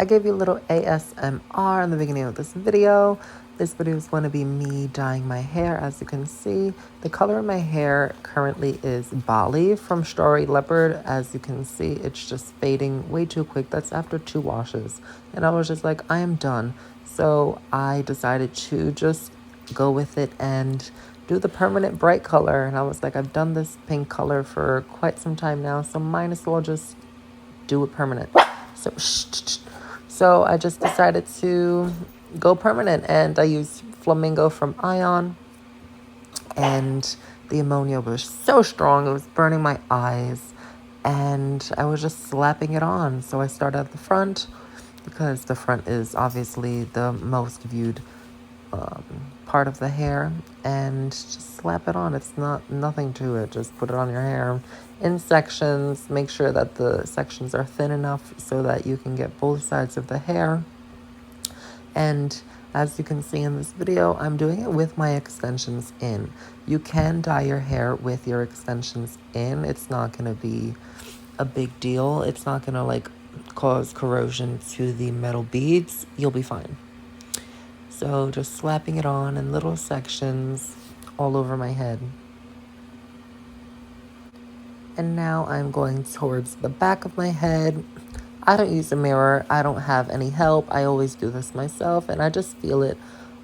I gave you a little ASMR in the beginning of this video. This video is going to be me dyeing my hair. As you can see, the color of my hair currently is Bali from Strawberry Leopard. As you can see, it's just fading way too quick. That's after 2 washes. And I was just like, I am done. So I decided to just go with it and do the permanent bright color. And I was like, I've done this pink color for quite some time now, so might as well just do it permanent. So I just decided to go permanent, and I used Flamingo from Ion, and the ammonia was so strong it was burning my eyes, and I was just slapping it on. So I started at the front because the front is obviously the most viewed part of the hair, and just slap it on. It's nothing to it. Just put it on your hair in sections. Make sure that the sections are thin enough so that you can get both sides of the hair. And as you can see in this video, I'm doing it with my extensions in. You can dye your hair with your extensions in. It's not going to be a big deal. It's not going to like cause corrosion to the metal beads. You'll be fine. So just slapping it on in little sections all over my head. And now I'm going towards the back of my head. I don't use a mirror. I don't have any help. I always do this myself, and I just feel it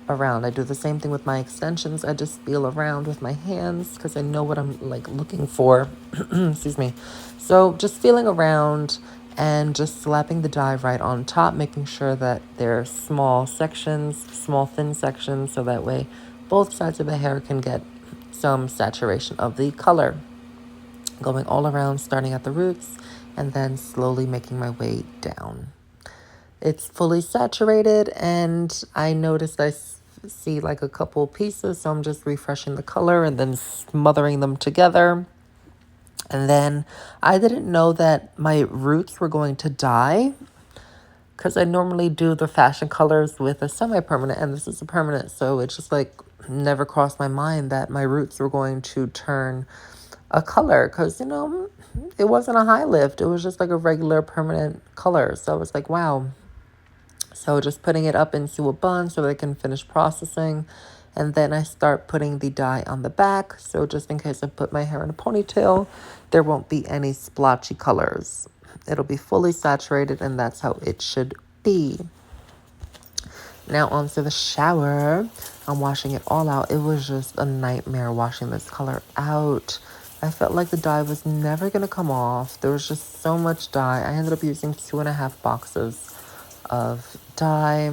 around. I do the same thing with my extensions. I just feel around with my hands because I know what I'm like looking for. Excuse me. So just feeling around and just slapping the dye right on top, making sure that they're small sections, small thin sections, so that way both sides of the hair can get some saturation of the color. Going all around, starting at the roots, and then slowly making my way down. It's fully saturated, and I noticed I see like a couple pieces, so I'm just refreshing the color and then smothering them together. And then I didn't know that my roots were going to dye, because I normally do the fashion colors with a semi-permanent, and this is a permanent, so it just like never crossed my mind that my roots were going to turn a color, because, you know, it wasn't a high lift. It was just like a regular permanent color. So I was like, wow. So just putting it up into a bun so that I can finish processing. And then I start putting the dye on the back. So just in case I put my hair in a ponytail, there won't be any splotchy colors. It'll be fully saturated, and that's how it should be. Now onto the shower. I'm washing it all out. It was just a nightmare washing this color out. I felt like the dye was never going to come off. There was just so much dye. I ended up using 2.5 boxes of dye.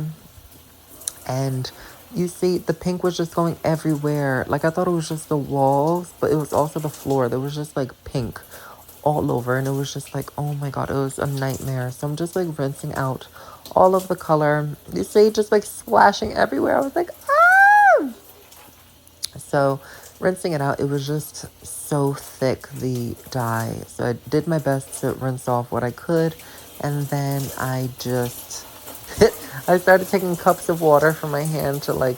And you see, the pink was just going everywhere. Like, I thought it was just the walls, but it was also the floor. There was just like pink all over, and it was just like, oh my god, it was a nightmare. So I'm just like rinsing out all of the color. You see, just like splashing everywhere. I was like, ah! So rinsing it out, it was just so thick, the dye. So I did my best to rinse off what I could, and then I just I started taking cups of water from my hand to like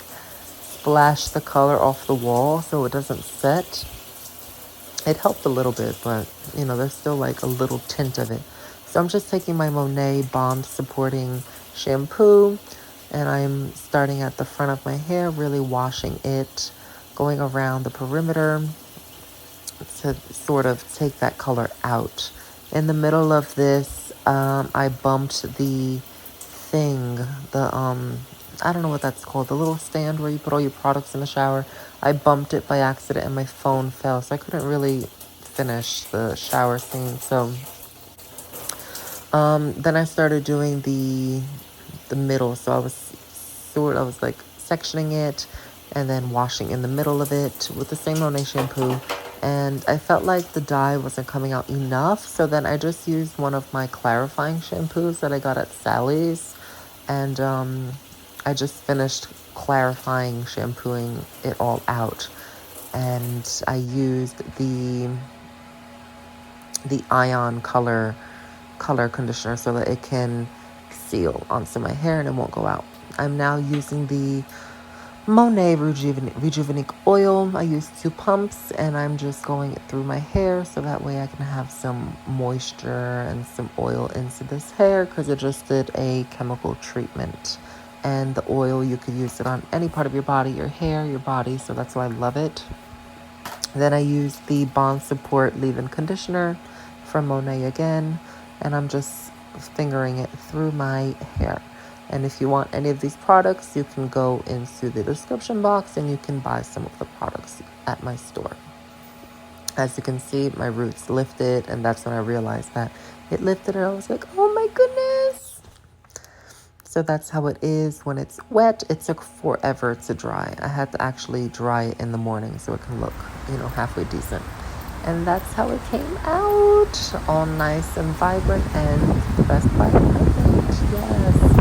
splash the color off the wall so it doesn't set. It helped a little bit, but you know, there's still like a little tint of it. So I'm just taking my Monat Bond Supporting Shampoo, and I'm starting at the front of my hair, really washing it, going around the perimeter to sort of take that color out. In the middle of this, I bumped the thing, I don't know what that's called, the little stand where you put all your products in the shower. I bumped it by accident and my phone fell, so I couldn't really finish the shower scene. So then I started doing the middle. So I was like sectioning it and then washing in the middle of it with the same Monat shampoo. And I felt like the dye wasn't coming out enough, so then I just used one of my clarifying shampoos that I got at Sally's, and I just finished clarifying, shampooing it all out. And I used the Ion color conditioner so that it can seal onto my hair and it won't go out. I'm now using the Monat Rejuvanique Oil. I use 2 pumps and I'm just going it through my hair so that way I can have some moisture and some oil into this hair because it just did a chemical treatment. And the oil, you could use it on any part of your body, your hair, your body, so that's why I love it. Then I use the Bond Support Leave-In Conditioner from Monat again, and I'm just fingering it through my hair. And if you want any of these products, you can go into the description box and you can buy some of the products at my store. As you can see, my roots lifted, and that's when I realized that it lifted, and I was like, oh my goodness. So that's how it is when it's wet. It took forever to dry. I had to actually dry it in the morning so it can look, halfway decent. And that's how it came out, all nice and vibrant and the best part of it. Yes.